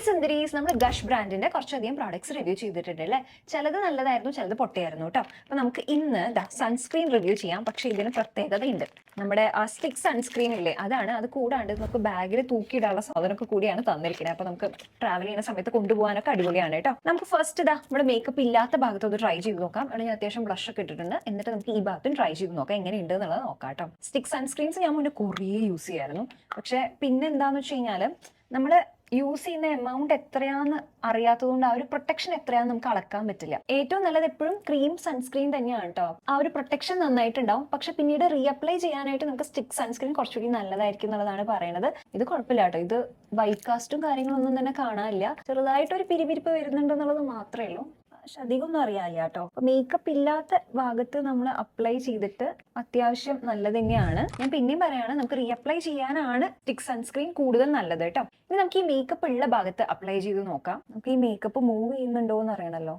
സുന്ദരീസ്, നമ്മൾ ഗഷ് ബ്രാൻഡിന്റെ കുറച്ചധികം പ്രോഡക്ട്സ് റിവ്യൂ ചെയ്തിട്ടുണ്ട് അല്ലേ. ചിലത് നല്ലതായിരുന്നു, ചിലത് പൊട്ടയായിരുന്നു കേട്ടോ. അപ്പൊ നമുക്ക് ഇന്ന് സൺസ്ക്രീൻ റിവ്യൂ ചെയ്യാം. പക്ഷെ ഇതിന് പ്രത്യേകതയുണ്ട്. നമ്മുടെ ആ സ്റ്റിക് സൺസ്ക്രീൻ ഇല്ലേ, അതാണ്. അത് കൂടാണ്ട് നമുക്ക് ബാഗിൽ തൂക്കിയിടാനുള്ള സാധനമൊക്കെ കൂടിയാണ് തന്നിരിക്കുന്നത്. അപ്പൊ നമുക്ക് ട്രാവൽ ചെയ്യുന്ന സമയത്ത് കൊണ്ടുപോകാനൊക്കെ അടിപൊളിയാണ് കേട്ടോ. നമുക്ക് ഫസ്റ്റ് നമ്മുടെ മേക്കപ്പ് ഇല്ലാത്ത ഭാഗത്ത് ഒന്ന് ട്രൈ ചെയ്ത് നോക്കാം. അവിടെ ഞാൻ അത്യാവശ്യം ബ്ലഷ് ഒക്കെ ഇട്ടിട്ടുണ്ട്. എന്നിട്ട് നമുക്ക് ഈ ഭാഗത്തും ട്രൈ ചെയ്ത് നോക്കാം എങ്ങനെയുണ്ട് എന്നുള്ളത് നോക്കാം കേട്ടോ. സ്റ്റിക് സൺസ്ക്രീൻസ് ഞാൻ മുന്നേ കുറേ യൂസ് ചെയ്യായിരുന്നു. പക്ഷെ പിന്നെ എന്താന്ന് വെച്ച് കഴിഞ്ഞാല് നമ്മൾ യൂസ് ചെയ്യുന്ന എമൗണ്ട് എത്രയാന്ന് അറിയാത്തതുകൊണ്ട് ആ ഒരു പ്രൊട്ടക്ഷൻ എത്രയാന്ന് നമുക്ക് അളക്കാൻ പറ്റില്ല. ഏറ്റവും നല്ലത് എപ്പോഴും ക്രീം സൺസ്ക്രീൻ തന്നെയാണ് കേട്ടോ. ആ ഒരു പ്രൊട്ടക്ഷൻ നന്നായിട്ടുണ്ടാവും. പക്ഷെ പിന്നീട് റീഅപ്ലൈ ചെയ്യാനായിട്ട് നമുക്ക് സ്റ്റിക് സൺസ്ക്രീൻ കുറച്ചുകൂടി നല്ലതായിരിക്കും എന്നുള്ളതാണ് പറയുന്നത്. ഇത് കുഴപ്പമില്ല കേട്ടോ. ഇത് വൈറ്റ് കാസ്റ്റും കാര്യങ്ങളൊന്നും തന്നെ കാണാനില്ല. ചെറുതായിട്ടൊരു പിരിപിരിപ്പ് വരുന്നുണ്ടെന്നുള്ളത് മാത്രമേ ഉള്ളൂ. പക്ഷെ അധികമൊന്നും അറിയാനില്ല കേട്ടോ. അപ്പൊ മേക്കപ്പ് ഇല്ലാത്ത ഭാഗത്ത് നമ്മൾ അപ്ലൈ ചെയ്തിട്ട് അത്യാവശ്യം നല്ലത് തന്നെയാണ്. ഞാൻ പിന്നെയും പറയാണ്, നമുക്ക് റീഅപ്ലൈ ചെയ്യാനാണ് സ്റ്റിക് സൺസ്ക്രീൻ കൂടുതൽ നല്ലത് കേട്ടോ. ഇനി നമുക്ക് ഈ മേക്കപ്പ് ഉള്ള ഭാഗത്ത് അപ്ലൈ ചെയ്ത് നോക്കാം. നമുക്ക് ഈ മേക്കപ്പ് മൂവ് ചെയ്യുന്നുണ്ടോ എന്ന് അറിയണല്ലോ.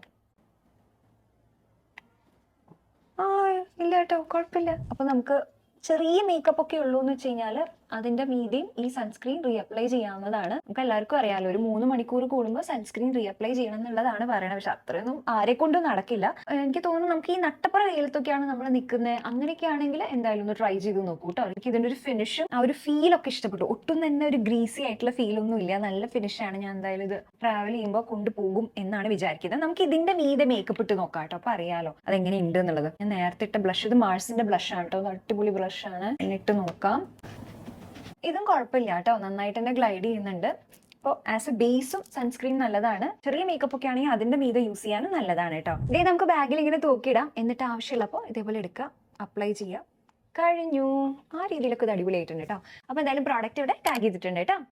ഇല്ല കേട്ടോ, കുഴപ്പമില്ല. അപ്പൊ നമുക്ക് ചെറിയ മേക്കപ്പ് ഒക്കെ ഉള്ളൂ എന്ന് വെച്ച് കഴിഞ്ഞാൽ അതിന്റെ മീതെയും ഈ സൺസ്ക്രീൻ റീഅപ്ലൈ ചെയ്യാവുന്നതാണ്. നമുക്ക് എല്ലാവർക്കും അറിയാലോ, ഒരു 3 മണിക്കൂർ കൂടുമ്പോൾ സൺസ്ക്രീൻ റീഅപ്ലൈ ചെയ്യണം എന്നുള്ളതാണ് പറയുന്നത്. പക്ഷെ അത്രയൊന്നും ആരെ കൊണ്ടും നടക്കില്ല. എനിക്ക് തോന്നുന്നു നമുക്ക് ഈ നട്ടപ്പുറ വെയിലത്തൊക്കെയാണ് നമ്മൾ നിൽക്കുന്നത്. അങ്ങനെയൊക്കെ ആണെങ്കിൽ എന്തായാലും ഒന്ന് ട്രൈ ചെയ്ത് നോക്കൂ കേട്ടോ. എനിക്ക് ഇതിന്റെ ഒരു ഫിനിഷും ആ ഒരു ഫീലൊക്കെ ഇഷ്ടപ്പെട്ടു. ഒട്ടും തന്നെ ഒരു ഗ്രീസി ആയിട്ടുള്ള ഫീലൊന്നും ഇല്ല. നല്ല ഫിനിഷാണ്. ഞാൻ എന്തായാലും ഇത് ട്രാവൽ ചെയ്യുമ്പോൾ കൊണ്ടുപോകും എന്നാണ് വിചാരിക്കുന്നത്. നമുക്ക് ഇതിന്റെ മീതെ മേക്കപ്പ് ഇട്ട് നോക്കാം കേട്ടോ. അപ്പൊ അറിയാലോ അതെങ്ങനെ ഉണ്ട് എന്നുള്ളത്. ഞാൻ നേരത്തെ ഇട്ട ബ്ലഷ്, ഇത് മാഴ്സിന്റെ ബ്ലഷ് ആണ് കേട്ടോ. അടിപൊളി ബ്ലഷ് ആണ്. എന്നിട്ട് നോക്കാം. ഇതും കുഴപ്പമില്ല കേട്ടോ, നന്നായിട്ട് തന്നെ ഗ്ലൈഡ് ചെയ്യുന്നുണ്ട്. അപ്പോൾ ആസ് എ ബേസും സൺസ്ക്രീൻ നല്ലതാണ്. ചെറിയ മേക്കപ്പ് ഒക്കെ ആണെങ്കിൽ അതിന്റെ മീതെ യൂസ് ചെയ്യാനും നല്ലതാണ് കേട്ടോ. ഇതേ നമുക്ക് ബാഗിൽ ഇങ്ങനെ തൂക്കിയിടാം. എന്നിട്ട് ആവശ്യമുള്ളപ്പോൾ ഇതേപോലെ എടുക്കുക, അപ്ലൈ ചെയ്യുക, കഴിഞ്ഞു. ആ രീതിയിലൊക്കെ ഇത് അടിപൊളിയായിട്ടുണ്ട് കേട്ടോ. അപ്പോൾ എന്തായാലും പ്രോഡക്റ്റ് ഇവിടെ ടാഗ് ചെയ്തിട്ടുണ്ട് കേട്ടോ.